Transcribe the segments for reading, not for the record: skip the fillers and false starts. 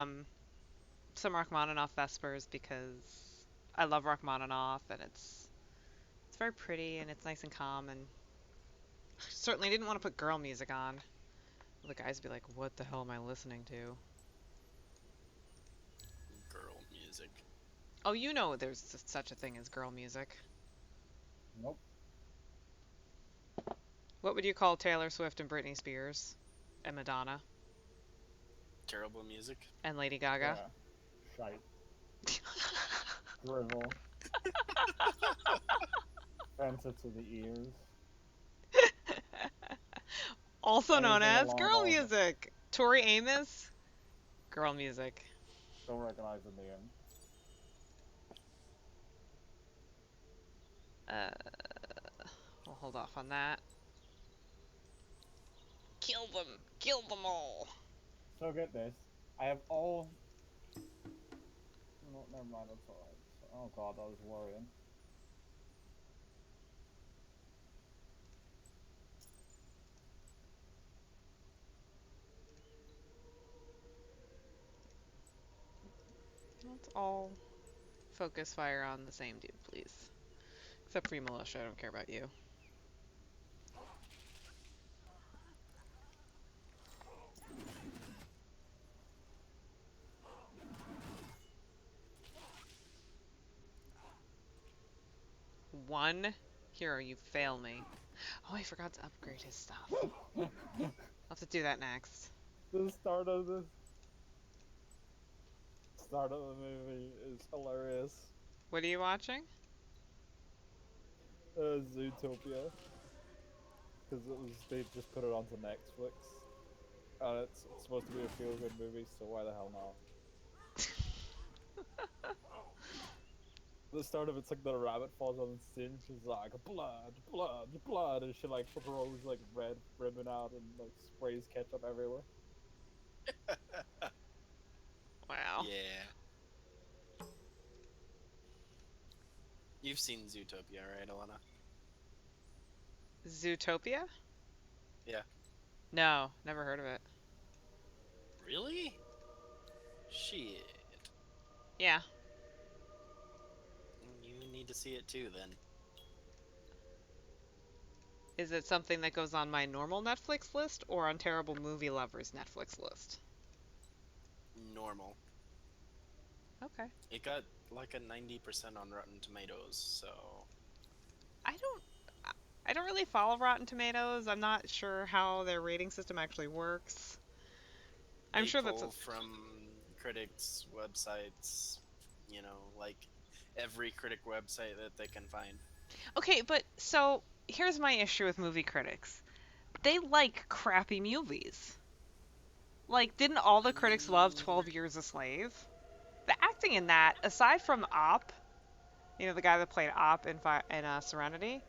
Um, some Rachmaninoff Vespers because I love Rachmaninoff and it's very pretty and it's nice and calm and certainly didn't want to put girl music on. The guys would be like, "What the hell am I listening to?" Girl music. Oh, you know there's such a thing as girl music. Nope. What would you call Taylor Swift and Britney Spears and Madonna Terrible music. and Lady Gaga? Yeah. Shite. Drivel. Offensive to the ears. Also known Anything as along girl those lines. music. Tori Amos, girl music. Don't recognize the name. Uh, we'll hold off on that. Kill them! Kill them all! So get this. I have all. No, never mind. That's alright. Oh god, I was worrying. Let's all focus fire on the same dude, please. Except for you, Militia. I don't care about you. One hero, you fail me. Oh, I forgot to upgrade his stuff. I'll have to do that next. The start of the movie is hilarious. What are you watching? Zootopia, because it was they just put it onto Netflix, and it's supposed to be a feel good movie. So why the hell not? The start of it's like the rabbit falls on the stage, she's like blood, blood, blood, and she like throws like red ribbon out and like sprays ketchup everywhere. Wow. Yeah. You've seen Zootopia, right, Alana? Zootopia? Yeah. No, never heard of it. Really? Shit. Yeah. You need to see it too, then. Is it something that goes on my normal Netflix list or on Terrible Movie Lovers Netflix list? Normal. Okay. It got like a 90% on Rotten Tomatoes, so I don't I don't really follow Rotten Tomatoes. I'm not sure how their rating system actually works. I'm they sure that's a, pull from critics' websites, like every critic website that they can find. Okay, but so here's my issue with movie critics. They like crappy movies. Like, didn't all the critics love Mm, 12 Years a Slave? The acting in that, aside from Op, the guy that played Op in Serenity,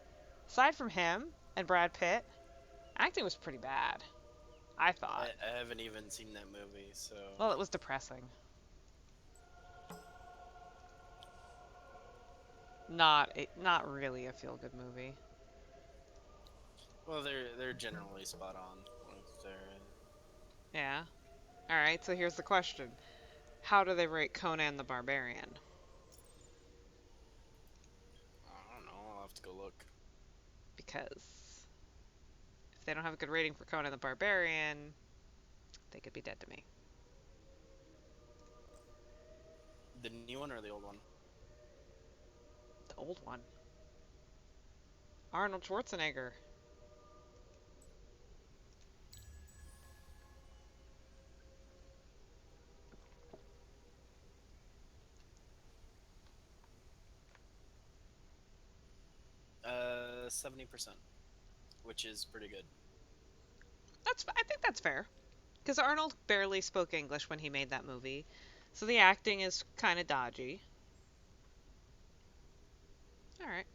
aside from him and Brad Pitt, acting was pretty bad. I thought. I haven't even seen that movie, so. Well, it was depressing. Not really a feel good movie. Well, they're generally spot on. Like they're, Yeah. All right. So here's the question: how do they rate Conan the Barbarian? I don't know. I'll have to go look. Because if they don't have a good rating for Conan the Barbarian, they could be dead to me. The new one or the old one? The old one. Arnold Schwarzenegger. 70%, which is pretty good. I think that's fair. Because Arnold barely spoke English when he made that movie, so the acting is kind of dodgy. All right.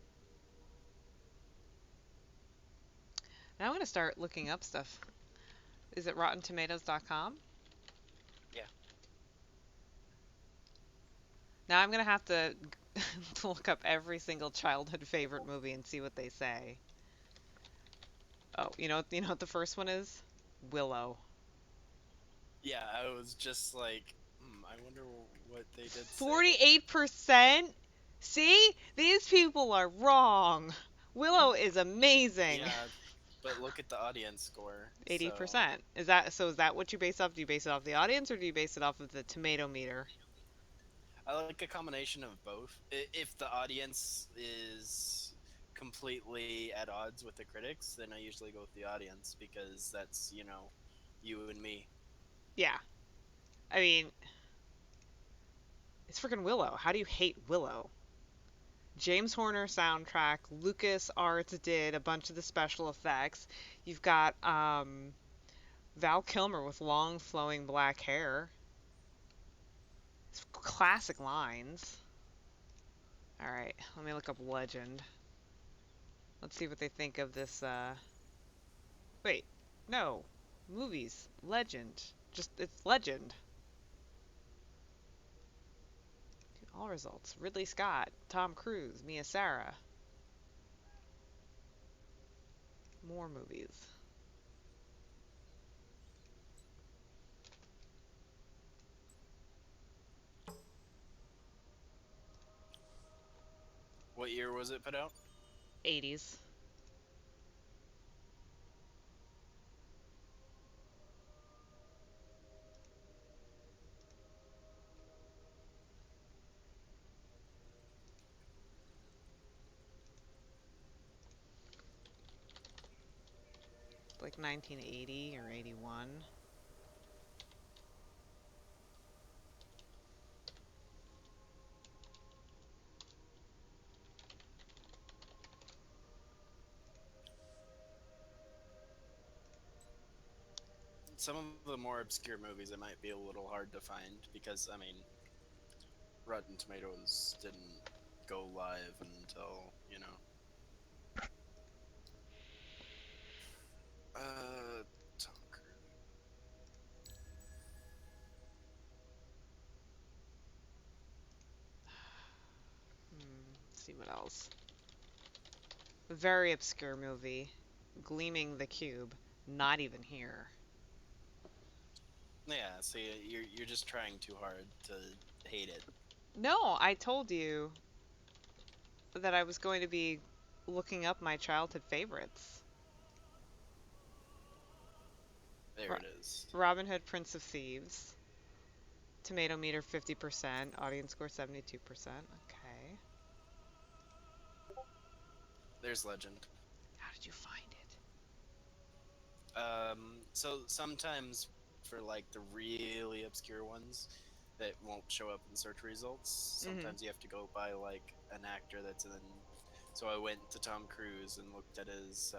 Now I'm gonna start looking up stuff. Is it RottenTomatoes.com? Yeah. Now I'm gonna have to look up every single childhood favorite movie and see what they say. Oh, you know what the first one is? Willow. Yeah, I was just like, I wonder what they did say. 48%? See? These people are wrong. Willow is amazing. Yeah, but look at the audience score. So 80%. Is that what you base off? Do you base it off the audience or do you base it off of the tomato meter? I like a combination of both. If the audience is completely at odds with the critics, then I usually go with the audience because that's, you and me. Yeah. I mean, it's freaking Willow. How do you hate Willow? James Horner soundtrack. Lucas Arts did a bunch of the special effects. You've got Val Kilmer with long flowing black hair. It's classic lines. All right, let me look up Legend. Let's see what they think of this. Wait, no, movies. Legend. Just it's Legend. All results. Ridley Scott, Tom Cruise, Mia Sara. More movies. What year was it put out? 80s. Like 1980 or 81. Some of the more obscure movies it might be a little hard to find because, I mean, Rotten Tomatoes didn't go live until, Tom Cruise. Let's see what else. A very obscure movie. Gleaming the Cube. Not even here. Yeah, so you're just trying too hard to hate it. No, I told you that I was going to be looking up my childhood favorites. There Ro- it is. Robin Hood, Prince of Thieves. Tomato meter 50%. Audience score 72%. Okay. There's Legend. How did you find it? So sometimes for like the really obscure ones that won't show up in search results, sometimes you have to go by like an actor that's in. So I went to Tom Cruise and looked at his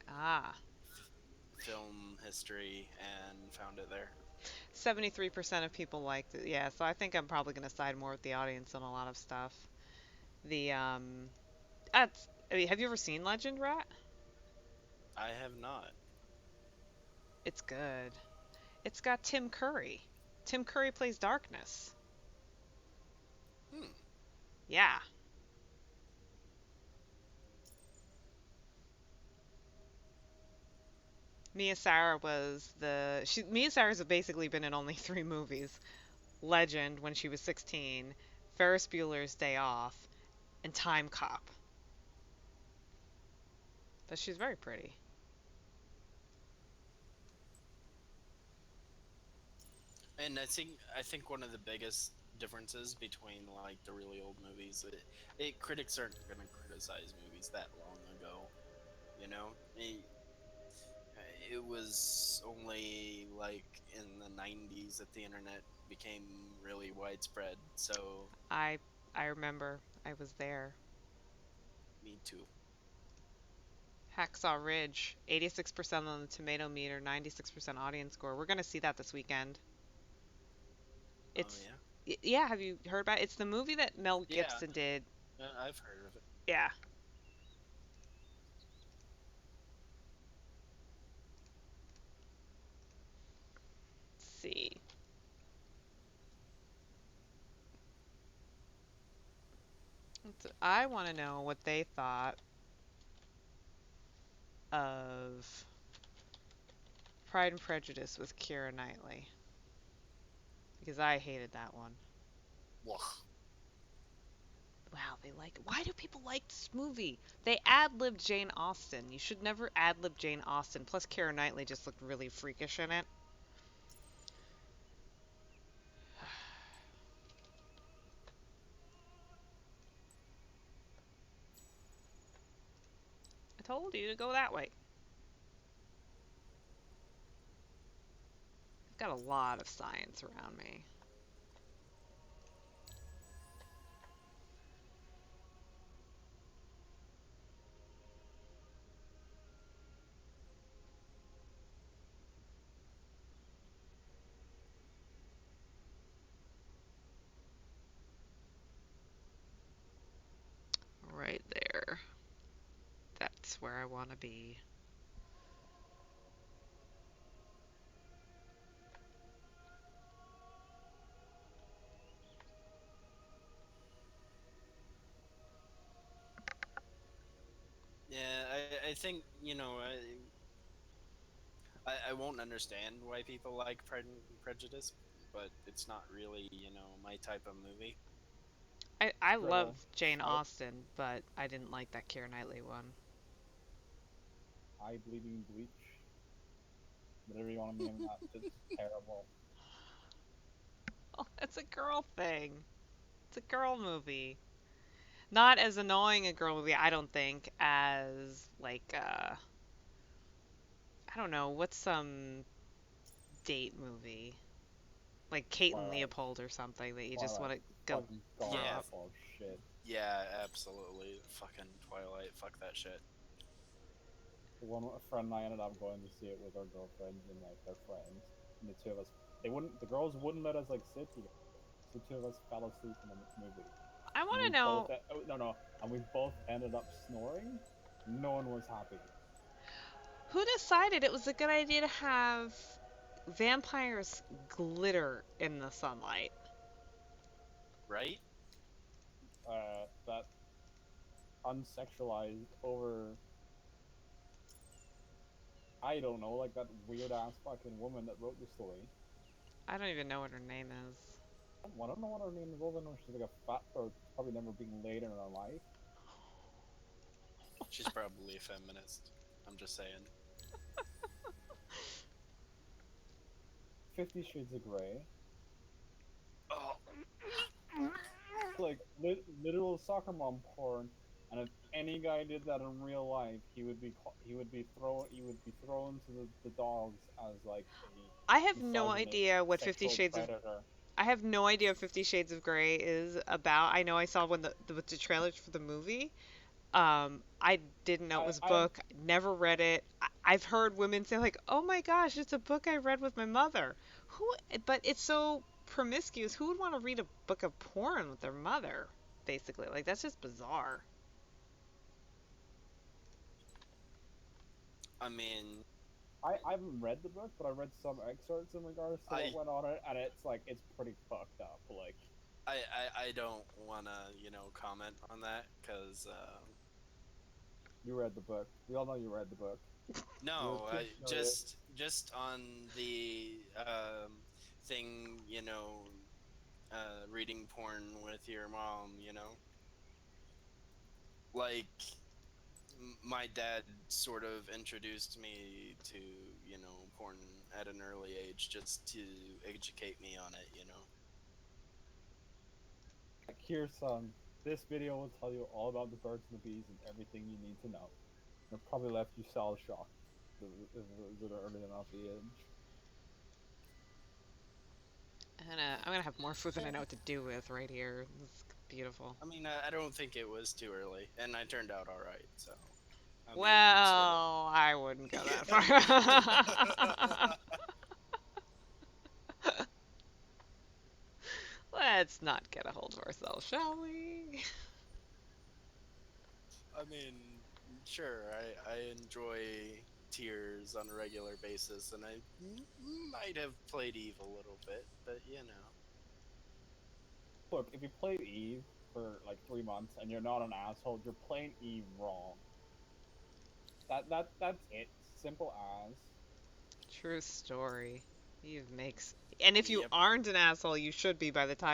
Ah. film history and found it there. 73% of people liked it. Yeah, so I think I'm probably going to side more with the audience on a lot of stuff. The I mean, have you ever seen Legend, Rat? I have not. It's good. It's got Tim Curry. Tim Curry plays Darkness. Hmm. Yeah. Mia Sara's basically been in only 3 movies. Legend when she was 16, Ferris Bueller's Day Off, and Time Cop. But she's very pretty. And I think one of the biggest differences between like the really old movies, critics aren't gonna criticize movies that long ago. You know, it was only like in the 90s that the internet became really widespread. So I I remember I was there. me too. Hacksaw Ridge, 86% on the tomato meter, 96% audience score. We're going to see that this weekend. Oh It's yeah, yeah, have you heard about it? It's the movie that Mel yeah, Gibson did. I've heard of it. Yeah. Let's see. I want to know what they thought of Pride and Prejudice with Keira Knightley. because I hated that one. Ugh. Wow, they like. Why do people like this movie? They ad-libbed Jane Austen. You should never ad-lib Jane Austen. Plus, Keira Knightley just looked really freakish in it. I told you to go that way. I've got a lot of science around me. Right there. That's where I want to be. Yeah, I think, I won't understand why people like Pride and Prejudice, but it's not really, my type of movie. I love Scribble. Jane I, Austen, but I didn't like that Keira Knightley one. Eye Bleeding Bleach. Whatever you want to name that. It's terrible. Oh, it's a girl thing. It's a girl movie. Not as annoying a girl movie, I don't think, as like I don't know, what's some date movie? Like Kate and Twilight. Leopold or something that you just Twilight. want to go Fucking god throw Yeah, up. awful shit. yeah, absolutely. Fucking Twilight, fuck that shit. The one a friend and I ended up going to see it with our girlfriends and like their friends, and the two of us, the girls wouldn't let us like sit together. So the two of us fell asleep in the movie, I and want we to both know oh, no, and we both ended up snoring. No one was happy. who decided it was a good idea to have vampires glitter in the sunlight. Right? That unsexualized over, I don't know, like that weird ass fucking woman that wrote the story. I don't even know what her name is. I don't know what her name is. Other than she's like a fat or probably never been laid in her life. She's probably a feminist. I'm just saying. 50 Shades of Grey. Oh, Like literal soccer mom porn, and if any guy did that in real life, he would be thrown to the dogs as like I a have no misogynist idea what sexual predator. I have no idea what 50 Shades of Grey is about. I know I saw when the trailers for the movie. I didn't know it was a I book. Never read it. I've heard women say like, "Oh my gosh, it's a book I read with my mother." Who? But it's so promiscuous. Who would want to read a book of porn with their mother? Basically, like that's just bizarre. I mean, I haven't read the book, but I read some excerpts in regards to what I, went on it, and it's like it's pretty fucked up. Like I don't wanna, comment on that, cause, you read the book. We all know you read the book. You're no, too I curious. just on the, thing, reading porn with your mom, like, my dad sort of introduced me to, porn at an early age just to educate me on it. Like, here, son. This video will tell you all about the birds and the bees and everything you need to know. It probably left you cell shocked. Is it early enough age? And I'm gonna have more food than I know what to do with right here. It's beautiful. I mean, I don't think it was too early, and I turned out all right. So, I mean, sort Well, I wouldn't go that of. far. Let's not get a hold of ourselves, shall we? I mean, sure, I enjoy tears on a regular basis, and I might have played Eve a little bit, but Look, if you played Eve for like 3 months and you're not an asshole, you're playing Eve wrong. That's it. Simple as. True story. You makes. And if you Yep. aren't an asshole, you should be by the time